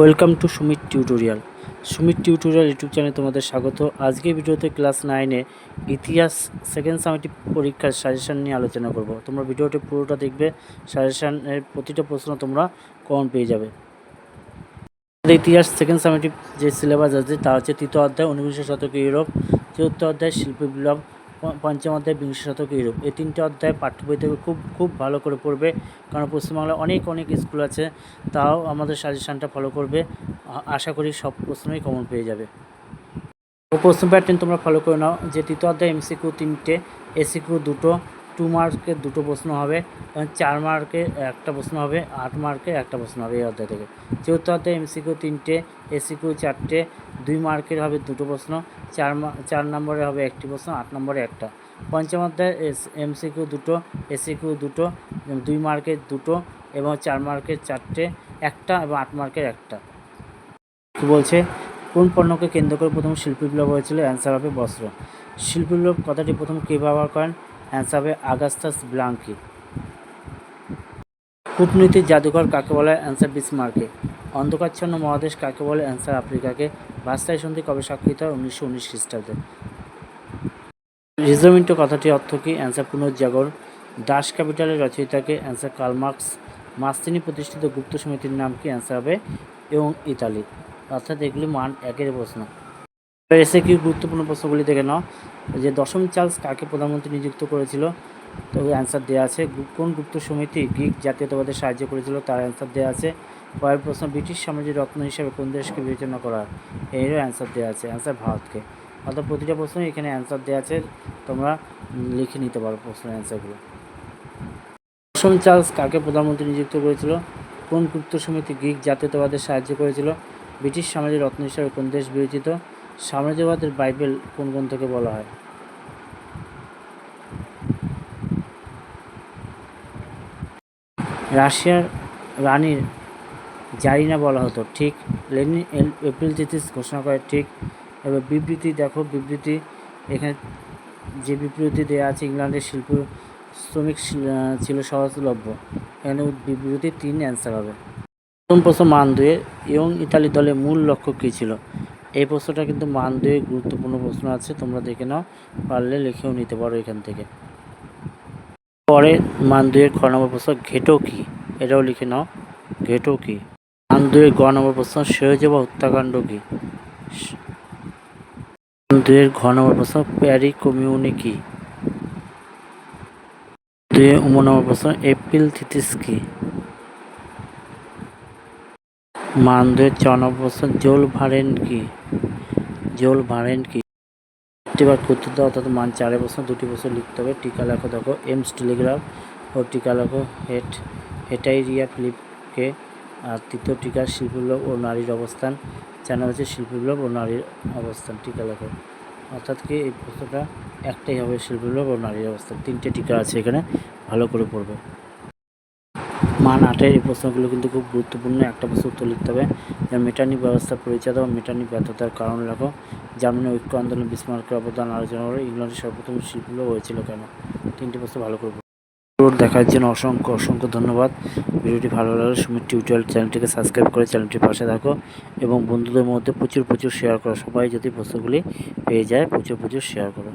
Welcome to Sumit tutorial. Sumit tutorial YouTube চ্যানেলে তোমাদের স্বাগত। আজকে ভিডিওতে ক্লাস 9-এ ইতিহাস সেকেন্ড সামেটিভ পরীক্ষার সাজেশান নিয়ে আলোচনা করব। তোমরা ভিডিওটি পুরোটা দেখবে, সাজেশানের প্রতিটা প্রশ্ন তোমরা কমন পেয়ে যাবে। ইতিহাস সেকেন্ড সামেটিভ যে সিলেবাস আছে তা হচ্ছে তৃতীয় অধ্যায় ঊনবিংশ শতকে ইউরোপ, চতুর্থ অধ্যায় শিল্প বিপ্লব, পঞ্চম অধ্যায় বিংশ শতকে ইউরোপ। এই তিনটে অধ্যায় পাঠ্য বই থেকে খুব ভালো করে পড়বে, কারণ পশ্চিমবাংলায় অনেক স্কুল আছে, তাও আমাদের সাজেশানটা ফলো করবে। আশা করি সব প্রশ্নই কমন পেয়ে যাবে। প্রশ্ন প্যাটার্ন তোমরা ফলো করে নাও যে তৃতীয় অধ্যায় এমসিকিউ 3টে, এসিকিউ 2টো, 2 মার্কের 2টো প্রশ্ন হবে এবং 4 মার্কের একটা প্রশ্ন হবে, 8 মার্কের একটা প্রশ্ন হবে এই অধ্যায় থেকে। চতুর্থ অধ্যায় এমসিকিউ 3টে, এসিকিউ 4টে, 2 মার্কের হবে 2টো প্রশ্ন, 4 নম্বরে হবে একটি প্রশ্ন, 8 নম্বরে একটা। পঞ্চম অধ্যায় এমসিকিউ 2টো, এসিকিউ 2টো, 2 মার্কের 2টো এবং 4 মার্কের 4টে, একটা এবং 8 মার্কের একটা। কী বলছে, কোন পণ্যকে কেন্দ্র করে প্রথম শিল্প বিপ্লব হয়েছিল? অ্যান্সার হবে বস্ত্র। শিল্প বিপ্লব কথাটি প্রথম কে ব্যবহার করেন? অ্যান্সার হবে আগাস্টাস ব্লাঙ্কি। কূটনীতির জাদুঘর কাকে বলে? অ্যান্সার বিসমার্কে। অন্ধকারাচ্ছন্ন মহাদেশ কাকে বলে? অ্যান্সার আফ্রিকাকে। ভার্সাই সন্ধি কবে স্বাক্ষরিত হয়? 1919 খ্রিস্টাব্দে। রিজর্ভমেন্ট কথাটির অর্থ কী? অ্যান্সার পুনর্জাগরণ। দাস ক্যাপিটালের রচয়িতাকে? Answer Karl Marx. মাস্তিনি প্রতিষ্ঠিত গুপ্ত সমিতির নাম কি? অ্যান্সার হবে এবং ইতালি। অর্থাৎ এগুলি মান 1-এর প্রশ্ন। এসে কি গুরুত্বপূর্ণ প্রশ্নগুলি দেখে নাও যে দশম চার্লস কাকে প্রধানমন্ত্রী নিযুক্ত করেছিল? তো অ্যান্সার দেওয়া আছে। কোন গুপ্ত সমিতি গ্রিক জাতীয়তাবাদে সাহায্য করেছিল? তার অ্যান্সার দেওয়া আছে। পরের প্রশ্ন, ব্রিটিশ সাম্রাজ্যের রত্ন হিসাবে কোন দেশকে বিবেচনা করা হয়? এরও অ্যান্সার দেওয়া আছে। অ্যান্সার ভারতকে। অর্থাৎ প্রতিটা প্রশ্নই এখানে অ্যান্সার দেওয়া আছে, তোমরা লিখে নিতে পারো প্রশ্নের অ্যান্সারগুলো। দশম চার্লস কাকে প্রধানমন্ত্রী নিযুক্ত করেছিল? কোন গুপ্ত সমিতি গ্রিক জাতীয়তাবাদে সাহায্য করেছিল? ব্রিটিশ সাম্রাজ্যের রত্ন হিসাবে কোন দেশ বিবেচিত? সাম্রাজ্যবাদের বাইবেল কোন গ্রন্থকে বলা হয়? রাশিয়ার রানীর জারিনা বলা হতো, ঠিক। লেনিন এপ্রিল 30 ঘোষণা করে, ঠিক। এবার বিবৃতি দেখো, বিবৃতি এখানে যে বিবৃতি দেওয়া আছে, ইংল্যান্ডের শিল্প শ্রমিক ছিল সহজলভ্য, এখানে বিবৃতি 3 অ্যান্সার হবে। প্রথম প্রশ্ন, মান 2-এর ইয়ং ইতালি দলের মূল লক্ষ্য কী ছিল? এই প্রশ্নটা কিন্তু মান 2-এর গুরুত্বপূর্ণ প্রশ্ন আছে, তোমরা দেখে নাও, পারলে লিখেও নিতে পারো এখান থেকে। পরে মান 2-এর খ নম্বর প্রশ্ন, ঘেটো কী? এটাও লিখে নাও, ঘেটো কী। মান 2-এর গ নম্বর প্রশ্ন, সেহজবা হত্যাকাণ্ড কী? মান 2-এর ঘ নম্বর প্রশ্ন, প্যারি কমিউনি কী? 2-এর উম নম্বর প্রশ্ন, এপ্রিল 30 কী? মান 2-এর চ নম্বর প্রশ্ন, জোল ভারেন কী? জোল ভারেন কী? এবার কর্তৃত্ব অর্থাৎ মান 4-এর প্রশ্ন, 2টি প্রশ্ন লিখতে হবে। টিকা লেখো দেখো, এমস টেলিগ্রাফ ও টিকা লেখো হেটাইরিয়া ফিলিপকে। আর তৃতীয় টিকা শিল্প বিপ্লব ও নারীর অবস্থান, 4 নম্বর হচ্ছে শিল্প বিপ্লব ও নারীর অবস্থান। টিকা লেখো, অর্থাৎ কি এই প্রশ্নটা একটাই হবে, শিল্প বিপ্লব ও নারীর অবস্থান। 3টে টিকা আছে এখানে, ভালো করে পড়বে। মান 8-এর এই প্রশ্নগুলো কিন্তু খুব গুরুত্বপূর্ণ, একটা প্রশ্ন উত্তর লিখতে হবে। মেটার্নি ব্যবস্থার পরিচয় দাও, মেটার্নি ব্যর্থতার কারণ লেখো, জার্মানি ঐক্য আন্দোলনে বিসমার্কের অবদান আলোচনা করে, ইংল্যান্ডের সর্বপ্রথম শিল্প বিপ্লব হয়েছিল কেন? 3টে প্রশ্ন ভালো করে দেখার জন্য অসংখ্য ধন্যবাদ। ভিডিওটি ভালো লাগলে সুমিত টিউটোরিয়াল চ্যানেলটিকে সাবস্ক্রাইব করে চ্যানেলটির পাশে থাকো এবং বন্ধুদের মধ্যে প্রচুর শেয়ার করো। সবাই যদি প্রশ্নগুলি পেয়ে যায়, প্রচুর শেয়ার করো।